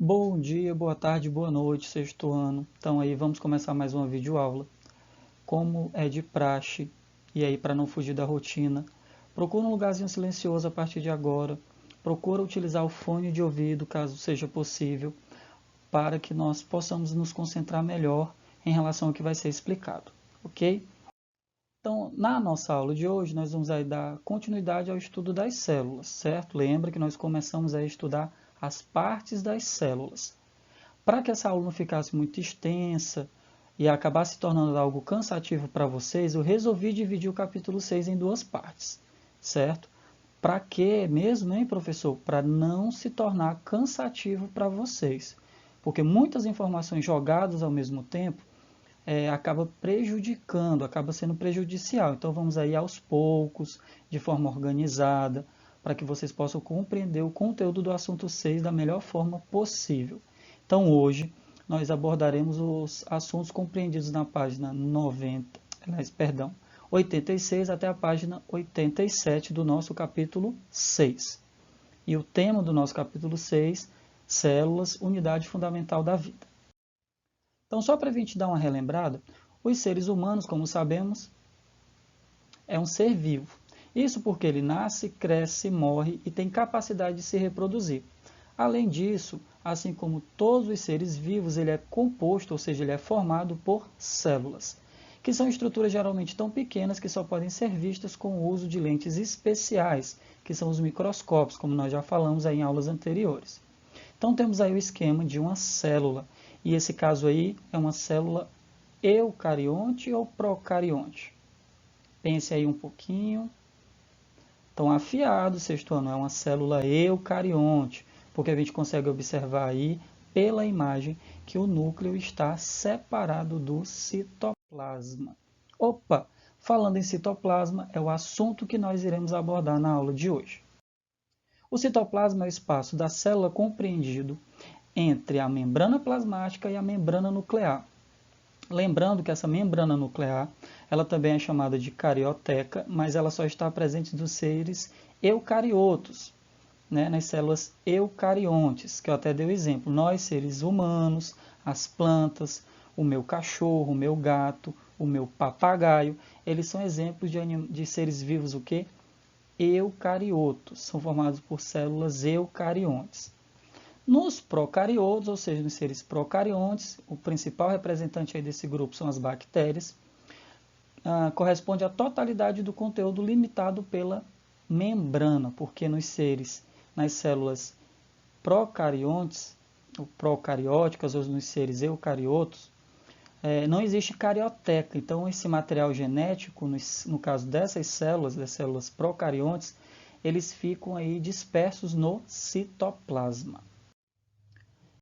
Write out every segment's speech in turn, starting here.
Bom dia, boa tarde, boa noite, sexto ano. Então aí vamos começar mais uma videoaula. Como é de praxe, e aí para não fugir da rotina, procura um lugarzinho silencioso a partir de agora. Procura utilizar o fone de ouvido, caso seja possível, para que nós possamos nos concentrar melhor em relação ao que vai ser explicado, ok? Então, na nossa aula de hoje, nós vamos aí dar continuidade ao estudo das células, certo? Lembra que nós começamos a estudar as partes das células. Para que essa aula não ficasse muito extensa e acabasse se tornando algo cansativo para vocês, eu resolvi dividir o capítulo 6 em duas partes, certo? Para quê mesmo, hein, professor? Para não se tornar cansativo para vocês. Porque muitas informações jogadas ao mesmo tempo acaba prejudicando, acaba sendo prejudicial. Então vamos aí aos poucos, de forma organizada, para que vocês possam compreender o conteúdo do assunto 6 da melhor forma possível. Então hoje nós abordaremos os assuntos compreendidos na página 86 até a página 87 do nosso capítulo 6. E o tema do nosso capítulo 6, células, unidade fundamental da vida. Então, só para a gente dar uma relembrada, os seres humanos, como sabemos, é um ser vivo. Isso porque ele nasce, cresce, morre e tem capacidade de se reproduzir. Além disso, assim como todos os seres vivos, ele é composto, ou seja, ele é formado por células, que são estruturas geralmente tão pequenas que só podem ser vistas com o uso de lentes especiais, que são os microscópios, como nós já falamos aí em aulas anteriores. Então temos aí o esquema de uma célula, e esse caso aí é uma célula eucarionte ou procarionte? Pense aí um pouquinho. Então, afiado, sexto ano, é uma célula eucarionte, porque a gente consegue observar aí pela imagem que o núcleo está separado do citoplasma. Opa! Falando em citoplasma, é o assunto que nós iremos abordar na aula de hoje. O citoplasma é o espaço da célula compreendido entre a membrana plasmática e a membrana nuclear. Lembrando que essa membrana nuclear, ela também é chamada de carioteca, mas ela só está presente nos seres eucariotos, né, nas células eucariontes, que eu até dei o exemplo. Nós, seres humanos, as plantas, o meu cachorro, o meu gato, o meu papagaio, eles são exemplos de seres vivos o quê? Eucariotos, são formados por células eucariontes. Nos procariotos, ou seja, nos seres procariontes, o principal representante aí desse grupo são as bactérias, corresponde à totalidade do conteúdo limitado pela membrana, porque nas células procariontes, ou procarióticas, ou nos seres eucariotos, não existe carioteca. Então, esse material genético, no caso dessas células, das células procariontes, eles ficam aí dispersos no citoplasma.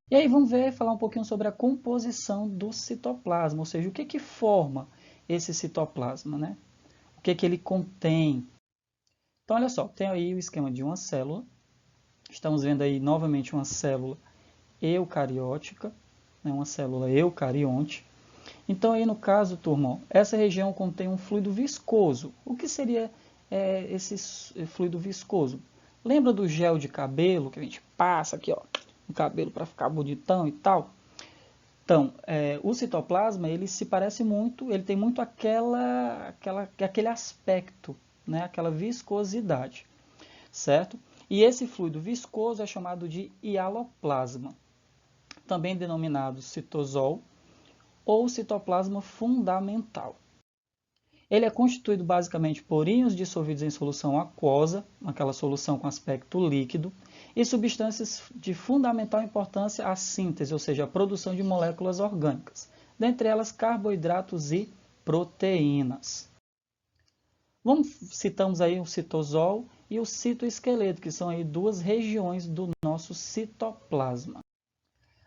E aí vamos falar um pouquinho sobre a composição do citoplasma, ou seja, o que forma esse citoplasma, né? O que ele contém. Então, olha só, tem aí o esquema de uma célula. Estamos vendo aí novamente uma célula eucariótica, né? Uma célula eucarionte. Então, aí no caso, turma, essa região contém um fluido viscoso. O que seria esse fluido viscoso? Lembra do gel de cabelo que a gente passa aqui, ó, no cabelo para ficar bonitão e tal? Então, o citoplasma, ele se parece muito, ele tem muito aquele aspecto, né? Aquela viscosidade, certo? E esse fluido viscoso é chamado de hialoplasma, também denominado citosol ou citoplasma fundamental. Ele é constituído basicamente por íons dissolvidos em solução aquosa, aquela solução com aspecto líquido, e substâncias de fundamental importância à síntese, ou seja, à produção de moléculas orgânicas, dentre elas carboidratos e proteínas. Citamos aí o citosol e o citoesqueleto, que são aí duas regiões do nosso citoplasma.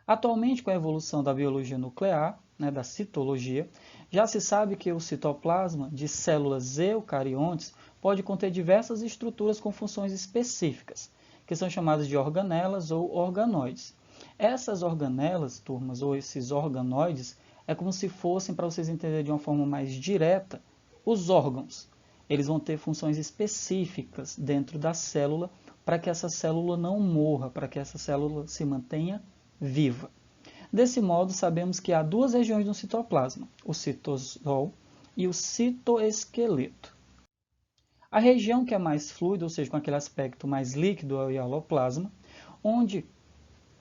Atualmente, com a evolução da biologia nuclear, né, da citologia, já se sabe que o citoplasma de células eucariontes pode conter diversas estruturas com funções específicas, que são chamadas de organelas ou organoides. Essas organelas, turmas, ou esses organoides, é como se fossem, para vocês entenderem de uma forma mais direta, os órgãos. Eles vão ter funções específicas dentro da célula para que essa célula não morra, para que essa célula se mantenha viva. Desse modo, sabemos que há duas regiões no citoplasma, o citosol e o citoesqueleto. A região que é mais fluida, ou seja, com aquele aspecto mais líquido, é o hialoplasma, onde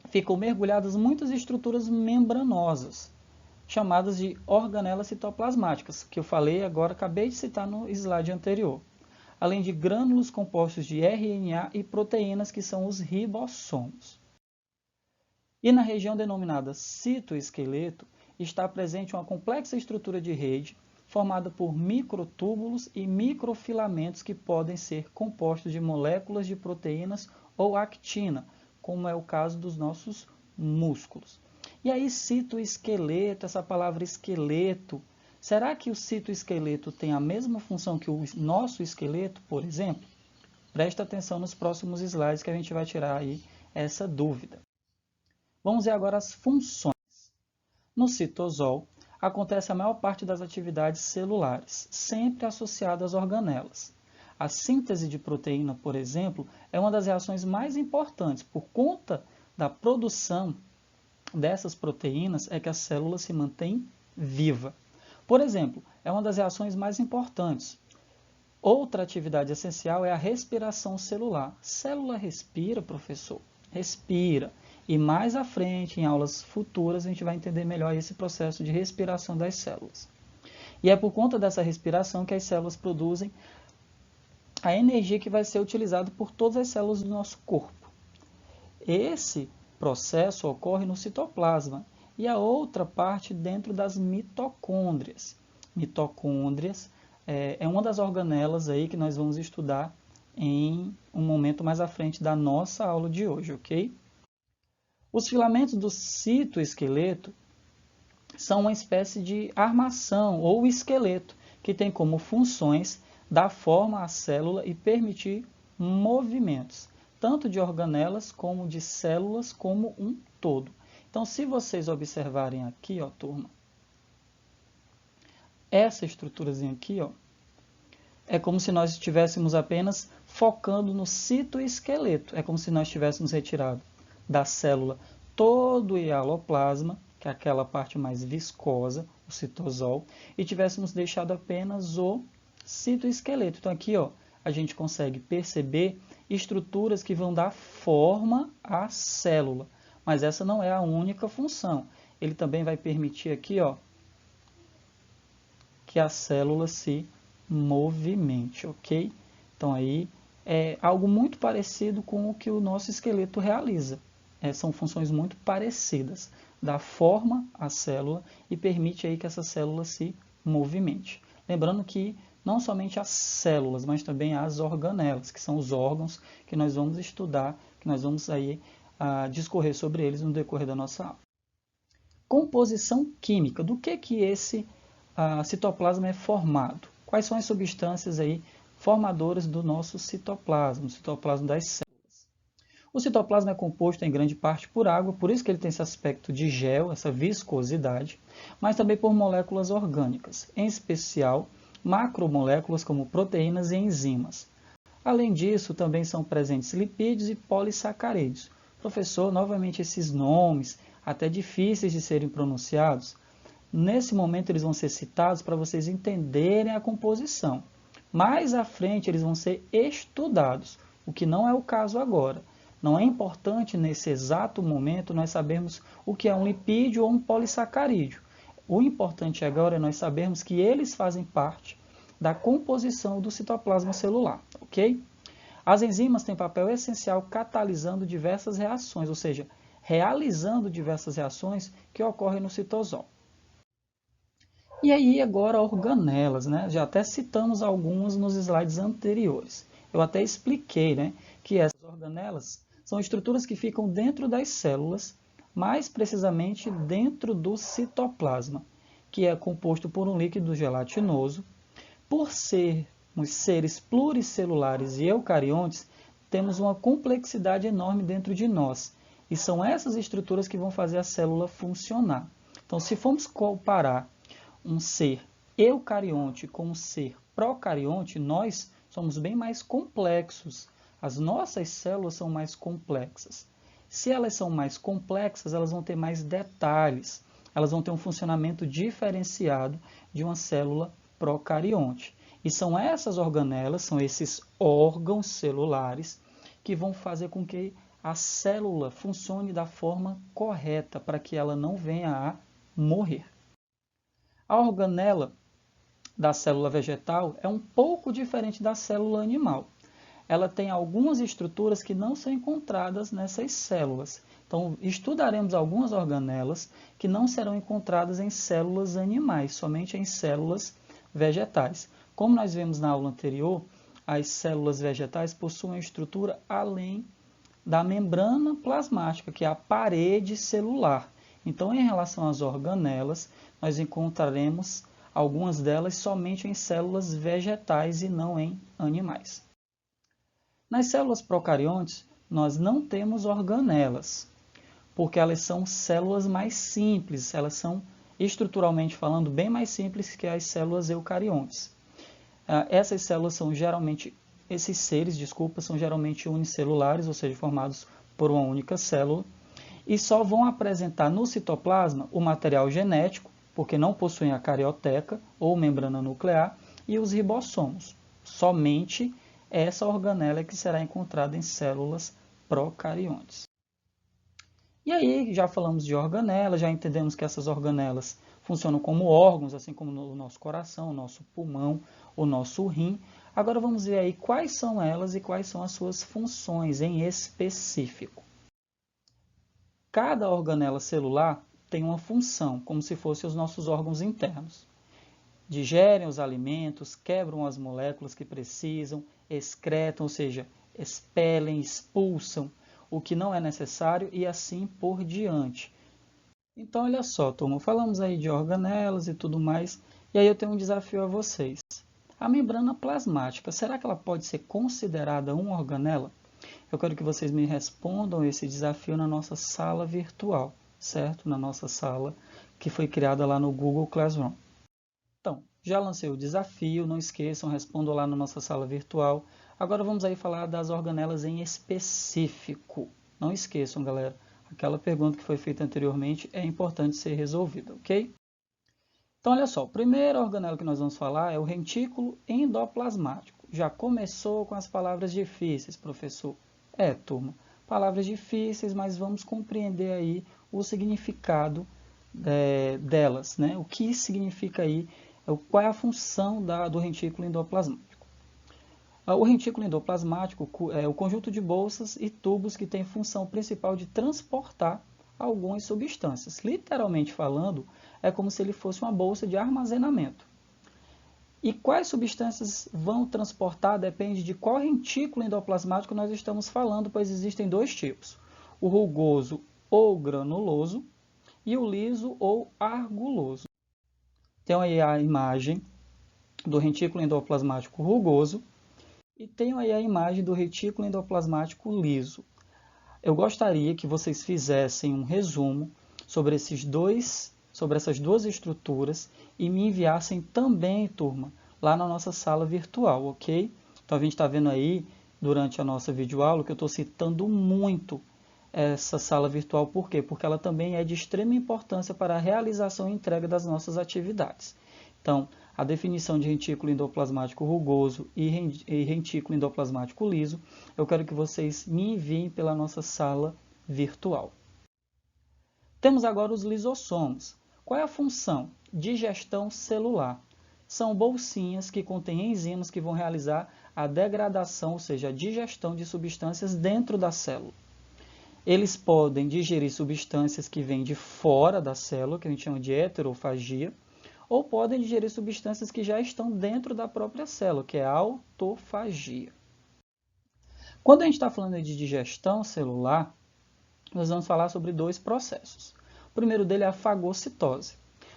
ficam mergulhadas muitas estruturas membranosas, chamadas de organelas citoplasmáticas, que eu falei agora, acabei de citar no slide anterior, além de grânulos compostos de RNA e proteínas, que são os ribossomos. E na região denominada citoesqueleto, está presente uma complexa estrutura de rede, formada por microtúbulos e microfilamentos que podem ser compostos de moléculas de proteínas ou actina, como é o caso dos nossos músculos. E aí, citoesqueleto, essa palavra esqueleto, será que o citoesqueleto tem a mesma função que o nosso esqueleto, por exemplo? Presta atenção nos próximos slides que a gente vai tirar aí essa dúvida. Vamos ver agora as funções. No citosol, acontece a maior parte das atividades celulares, sempre associada às organelas. A síntese de proteína, por exemplo, é uma das reações mais importantes. Por conta da produção dessas proteínas é que a célula se mantém viva. Por exemplo, é uma das reações mais importantes. Outra atividade essencial é a respiração celular. Célula respira, professor? Respira. E mais à frente, em aulas futuras, a gente vai entender melhor esse processo de respiração das células. E é por conta dessa respiração que as células produzem a energia que vai ser utilizada por todas as células do nosso corpo. Esse processo ocorre no citoplasma e a outra parte dentro das mitocôndrias. Mitocôndrias é uma das organelas aí que nós vamos estudar em um momento mais à frente da nossa aula de hoje, ok? Os filamentos do citoesqueleto são uma espécie de armação ou esqueleto que tem como funções dar forma à célula e permitir movimentos, tanto de organelas como de células como um todo. Então, se vocês observarem aqui, ó, turma, essa estruturazinha aqui, ó, é como se nós estivéssemos apenas focando no citoesqueleto. É como se nós tivéssemos retirado da célula todo o hialoplasma, que é aquela parte mais viscosa, o citosol, e tivéssemos deixado apenas o citoesqueleto. Então aqui, ó, a gente consegue perceber estruturas que vão dar forma à célula, mas essa não é a única função. Ele também vai permitir aqui, ó, que a célula se movimente, ok? Então aí é algo muito parecido com o que o nosso esqueleto realiza. São funções muito parecidas. Dá forma à célula e permite aí que essa célula se movimente. Lembrando que não somente as células, mas também as organelas, que são os órgãos que nós vamos estudar, que nós vamos aí discorrer sobre eles no decorrer da nossa aula. Composição química. Do que esse citoplasma é formado? Quais são as substâncias aí formadoras do nosso citoplasma, o citoplasma das células? O citoplasma é composto em grande parte por água, por isso que ele tem esse aspecto de gel, essa viscosidade, mas também por moléculas orgânicas, em especial macromoléculas como proteínas e enzimas. Além disso, também são presentes lipídios e polissacarídeos. Professor, novamente esses nomes, até difíceis de serem pronunciados, nesse momento eles vão ser citados para vocês entenderem a composição. Mais à frente eles vão ser estudados, o que não é o caso agora. Não é importante nesse exato momento nós sabermos o que é um lipídio ou um polissacarídeo. O importante agora é nós sabermos que eles fazem parte da composição do citoplasma celular, ok? As enzimas têm papel essencial catalisando diversas reações, ou seja, realizando diversas reações que ocorrem no citosol. E aí agora organelas, né? Já até citamos algumas nos slides anteriores. Eu até expliquei, né, que essas organelas são estruturas que ficam dentro das células, mais precisamente dentro do citoplasma, que é composto por um líquido gelatinoso. Por sermos seres pluricelulares e eucariontes, temos uma complexidade enorme dentro de nós, e são essas estruturas que vão fazer a célula funcionar. Então, se formos comparar um ser eucarionte com um ser procarionte, nós somos bem mais complexos. As nossas células são mais complexas. Se elas são mais complexas, elas vão ter mais detalhes, elas vão ter um funcionamento diferenciado de uma célula procarionte. E são essas organelas, são esses órgãos celulares que vão fazer com que a célula funcione da forma correta, para que ela não venha a morrer. A organela da célula vegetal é um pouco diferente da célula animal. Ela tem algumas estruturas que não são encontradas nessas células. Então, estudaremos algumas organelas que não serão encontradas em células animais, somente em células vegetais. Como nós vimos na aula anterior, as células vegetais possuem uma estrutura além da membrana plasmática, que é a parede celular. Então, em relação às organelas, nós encontraremos algumas delas somente em células vegetais e não em animais. Nas células procariontes, nós não temos organelas, porque elas são células mais simples, elas são, estruturalmente falando, bem mais simples que as células eucariontes. Essas células são geralmente, esses seres, são geralmente unicelulares, ou seja, formados por uma única célula, e só vão apresentar no citoplasma o material genético, porque não possuem a carioteca ou membrana nuclear, e os ribossomos. Somente essa organela que será encontrada em células procariontes. E aí, já falamos de organelas, já entendemos que essas organelas funcionam como órgãos, assim como o nosso coração, o nosso pulmão, o nosso rim. Agora vamos ver aí quais são elas e quais são as suas funções em específico. Cada organela celular tem uma função, como se fossem os nossos órgãos internos. Digerem os alimentos, quebram as moléculas que precisam, excretam, ou seja, expelem, expulsam o que não é necessário e assim por diante. Então, olha só, turma, falamos aí de organelas e tudo mais, e aí eu tenho um desafio a vocês. A membrana plasmática, será que ela pode ser considerada uma organela? Eu quero que vocês me respondam esse desafio na nossa sala virtual, certo? Na nossa sala que foi criada lá no Google Classroom. Então, já lancei o desafio, não esqueçam, respondam lá na nossa sala virtual. Agora vamos aí falar das organelas em específico. Não esqueçam, galera, aquela pergunta que foi feita anteriormente é importante ser resolvida, ok? Então, olha só, o primeiro organelo que nós vamos falar é o retículo endoplasmático. Já começou com as palavras difíceis, professor. Turma, palavras difíceis, mas vamos compreender aí o significado delas, né? O que significa aí, qual é a função do retículo endoplasmático. O retículo endoplasmático é o conjunto de bolsas e tubos que tem função principal de transportar algumas substâncias. Literalmente falando, é como se ele fosse uma bolsa de armazenamento. E quais substâncias vão transportar depende de qual retículo endoplasmático nós estamos falando, pois existem dois tipos, o rugoso ou granuloso e o liso ou argiloso. Tem aí a imagem do retículo endoplasmático rugoso e tenho aí a imagem do retículo endoplasmático liso. Eu gostaria que vocês fizessem um resumo sobre essas duas estruturas e me enviassem também, turma, lá na nossa sala virtual, ok? Então a gente está vendo aí, durante a nossa videoaula, que eu estou citando muito essa sala virtual. Por quê? Porque ela também é de extrema importância para a realização e entrega das nossas atividades. Então, a definição de retículo endoplasmático rugoso e retículo endoplasmático liso, eu quero que vocês me enviem pela nossa sala virtual. Temos agora os lisossomos. Qual é a função? Digestão celular. São bolsinhas que contêm enzimas que vão realizar a degradação, ou seja, a digestão de substâncias dentro da célula. Eles podem digerir substâncias que vêm de fora da célula, que a gente chama de heterofagia, ou podem digerir substâncias que já estão dentro da própria célula, que é a autofagia. Quando a gente está falando de digestão celular, nós vamos falar sobre dois processos. O primeiro dele é a fagocitose,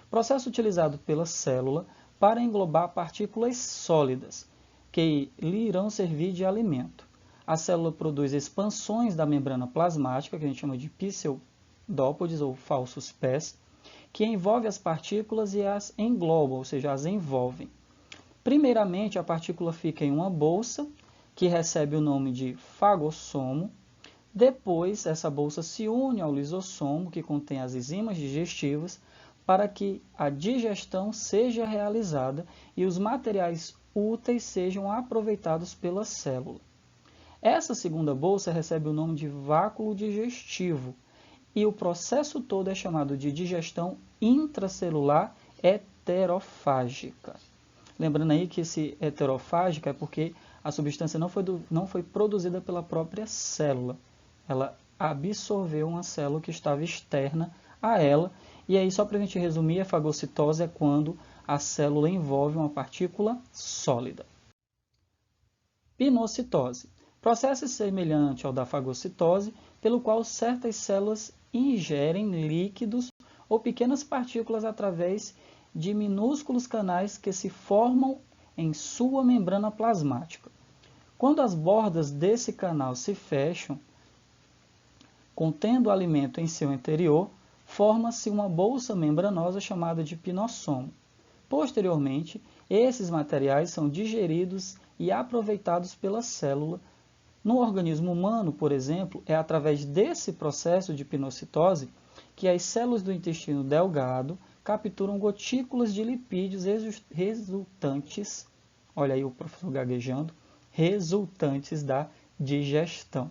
processo utilizado pela célula para englobar partículas sólidas, que lhe irão servir de alimento. A célula produz expansões da membrana plasmática, que a gente chama de pseudópodes ou falsos pés, que envolve as partículas e as engloba, ou seja, as envolvem. Primeiramente, a partícula fica em uma bolsa, que recebe o nome de fagossomo. Depois, essa bolsa se une ao lisossomo, que contém as enzimas digestivas, para que a digestão seja realizada e os materiais úteis sejam aproveitados pela célula. Essa segunda bolsa recebe o nome de vácuo digestivo e o processo todo é chamado de digestão intracelular heterofágica. Lembrando aí que esse heterofágica é porque a substância não foi produzida pela própria célula. Ela absorveu uma célula que estava externa a ela. E aí, só para a gente resumir, a fagocitose é quando a célula envolve uma partícula sólida. Pinocitose. Processo semelhante ao da fagocitose, pelo qual certas células ingerem líquidos ou pequenas partículas através de minúsculos canais que se formam em sua membrana plasmática. Quando as bordas desse canal se fecham, contendo o alimento em seu interior, forma-se uma bolsa membranosa chamada de pinossomo. Posteriormente, esses materiais são digeridos e aproveitados pela célula. No organismo humano, por exemplo, é através desse processo de pinocitose que as células do intestino delgado capturam gotículas de lipídios resultantes, olha aí o professor gaguejando, resultantes da digestão.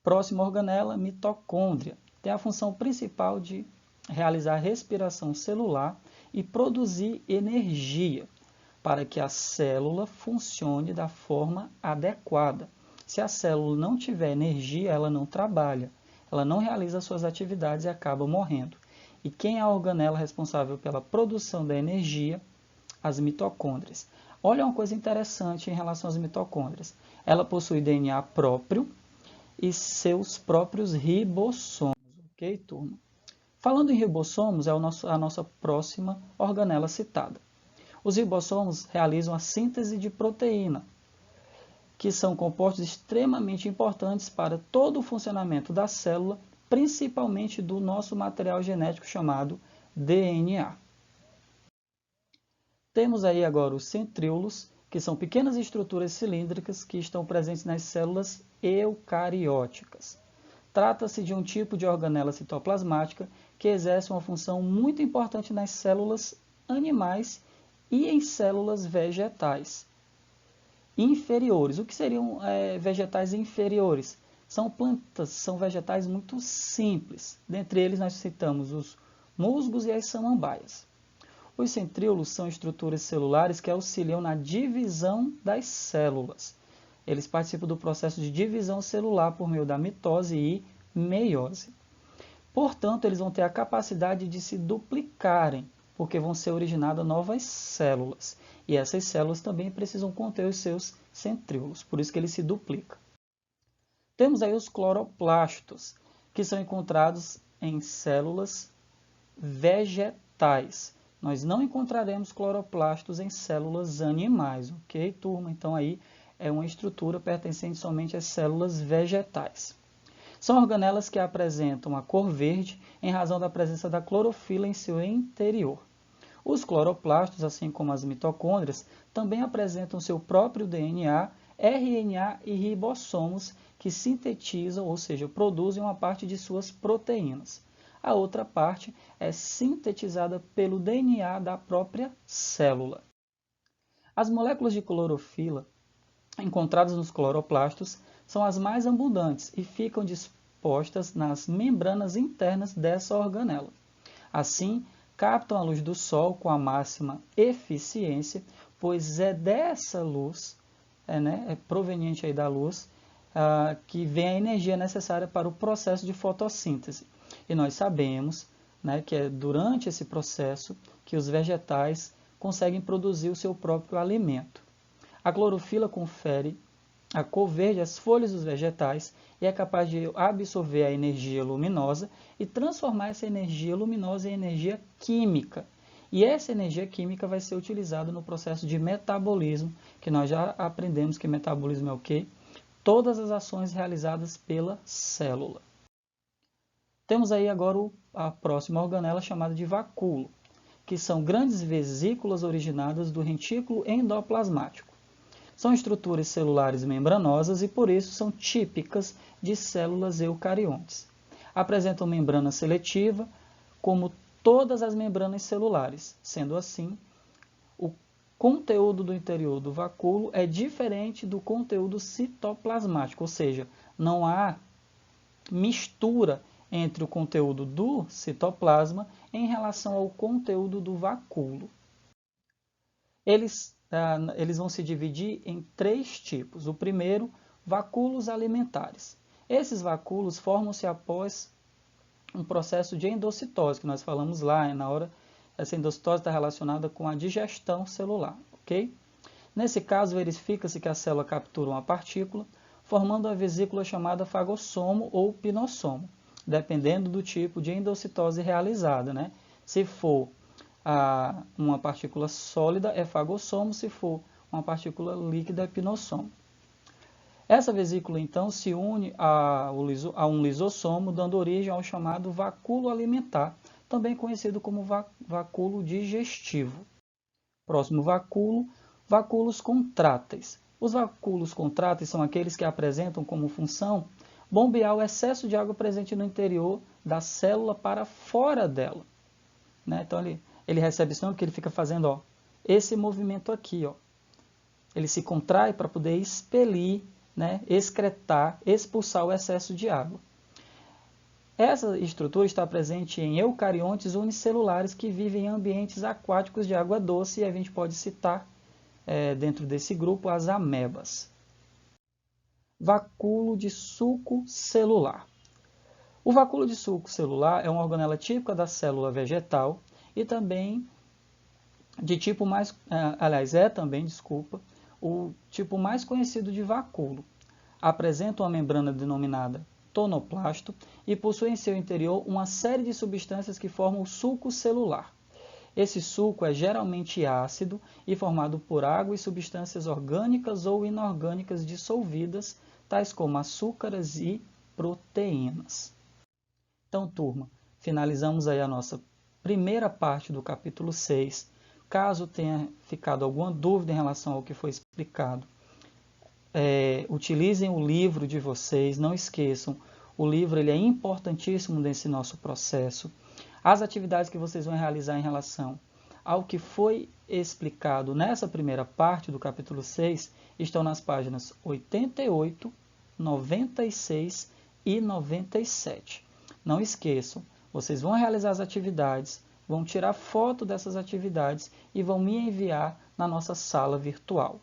Próxima organela, mitocôndria. Tem a função principal de realizar respiração celular e produzir energia para que a célula funcione da forma adequada. Se a célula não tiver energia, ela não trabalha, ela não realiza suas atividades e acaba morrendo. E quem é a organela responsável pela produção da energia? As mitocôndrias. Olha uma coisa interessante em relação às mitocôndrias. Ela possui DNA próprio e seus próprios ribossomos. Ok, turma? Falando em ribossomos, é a nossa próxima organela citada. Os ribossomos realizam a síntese de proteína, que são compostos extremamente importantes para todo o funcionamento da célula, principalmente do nosso material genético chamado DNA. Temos aí agora os centríolos, que são pequenas estruturas cilíndricas que estão presentes nas células eucarióticas. Trata-se de um tipo de organela citoplasmática que exerce uma função muito importante nas células animais e em células vegetais inferiores. O que seriam vegetais inferiores? São plantas, são vegetais muito simples. Dentre eles nós citamos os musgos e as samambaias. Os centríolos são estruturas celulares que auxiliam na divisão das células. Eles participam do processo de divisão celular por meio da mitose e meiose. Portanto, eles vão ter a capacidade de se duplicarem, porque vão ser originadas novas células. E essas células também precisam conter os seus centríolos, por isso que eles se duplicam. Temos aí os cloroplastos, que são encontrados em células vegetais. Nós não encontraremos cloroplastos em células animais, ok, turma? Então aí é uma estrutura pertencente somente às células vegetais. São organelas que apresentam a cor verde em razão da presença da clorofila em seu interior. Os cloroplastos, assim como as mitocôndrias, também apresentam seu próprio DNA, RNA e ribossomos que sintetizam, ou seja, produzem uma parte de suas proteínas. A outra parte é sintetizada pelo DNA da própria célula. As moléculas de clorofila encontradas nos cloroplastos são as mais abundantes e ficam dispostas nas membranas internas dessa organela. Assim, captam a luz do Sol com a máxima eficiência, pois é dessa luz, é proveniente aí da luz, que vem a energia necessária para o processo de fotossíntese. E nós sabemos que é durante esse processo que os vegetais conseguem produzir o seu próprio alimento. A clorofila confere a cor verde às folhas dos vegetais e é capaz de absorver a energia luminosa e transformar essa energia luminosa em energia química. E essa energia química vai ser utilizada no processo de metabolismo, que nós já aprendemos que metabolismo é o quê? Todas as ações realizadas pela célula. Temos aí agora a próxima organela chamada de vacúolo, que são grandes vesículas originadas do retículo endoplasmático. São estruturas celulares membranosas e, por isso, são típicas de células eucariontes. Apresentam membrana seletiva, como todas as membranas celulares. Sendo assim, o conteúdo do interior do vacúolo é diferente do conteúdo citoplasmático, ou seja, não há mistura entre o conteúdo do citoplasma em relação ao conteúdo do vacúolo. Eles vão se dividir em 3 tipos. O primeiro, vacúolos alimentares. Esses vacúolos formam-se após um processo de endocitose, que nós falamos lá, na hora, essa endocitose está relacionada com a digestão celular, ok? Nesse caso, verifica-se que a célula captura uma partícula, formando a vesícula chamada fagossomo ou pinossomo, dependendo do tipo de endocitose realizada, né? Se for uma partícula sólida, é fagossomo; se for uma partícula líquida, é pinossomo. Essa vesícula, então, se une a um lisossomo, dando origem ao chamado vacúolo alimentar, também conhecido como vacúolo digestivo. Próximo vacúolo, vacúolos contráteis. Os vacúolos contráteis são aqueles que apresentam como função bombear o excesso de água presente no interior da célula para fora dela, né? Então, ele recebe esse nome porque ele fica fazendo esse movimento aqui. Ele se contrai para poder expelir, né, excretar, expulsar o excesso de água. Essa estrutura está presente em eucariontes unicelulares que vivem em ambientes aquáticos de água doce, e a gente pode citar dentro desse grupo as amebas. Vacúolo de suco celular. O vacúolo de suco celular é uma organela típica da célula vegetal e também de tipo mais, o tipo mais conhecido de vacúolo. Apresenta uma membrana denominada tonoplasto e possui em seu interior uma série de substâncias que formam o suco celular. Esse suco é geralmente ácido e formado por água e substâncias orgânicas ou inorgânicas dissolvidas, tais como açúcares e proteínas. Então, turma, finalizamos aí a nossa primeira parte do capítulo 6. Caso tenha ficado alguma dúvida em relação ao que foi explicado, utilizem o livro de vocês, não esqueçam, o livro ele é importantíssimo nesse nosso processo. As atividades que vocês vão realizar em relação ao que foi explicado nessa primeira parte do capítulo 6 estão nas páginas 88, 96 e 97. Não esqueçam, vocês vão realizar as atividades, vão tirar foto dessas atividades e vão me enviar na nossa sala virtual.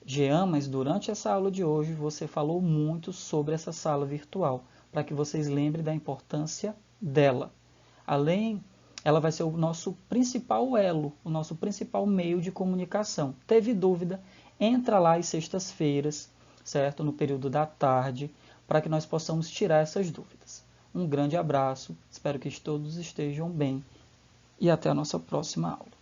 Jean, mas durante essa aula de hoje você falou muito sobre essa sala virtual, para que vocês lembrem da importância dela. Ela vai ser o nosso principal elo, o nosso principal meio de comunicação. Teve dúvida? Entra lá às sextas-feiras, certo? No período da tarde, para que nós possamos tirar essas dúvidas. Um grande abraço, espero que todos estejam bem e até a nossa próxima aula.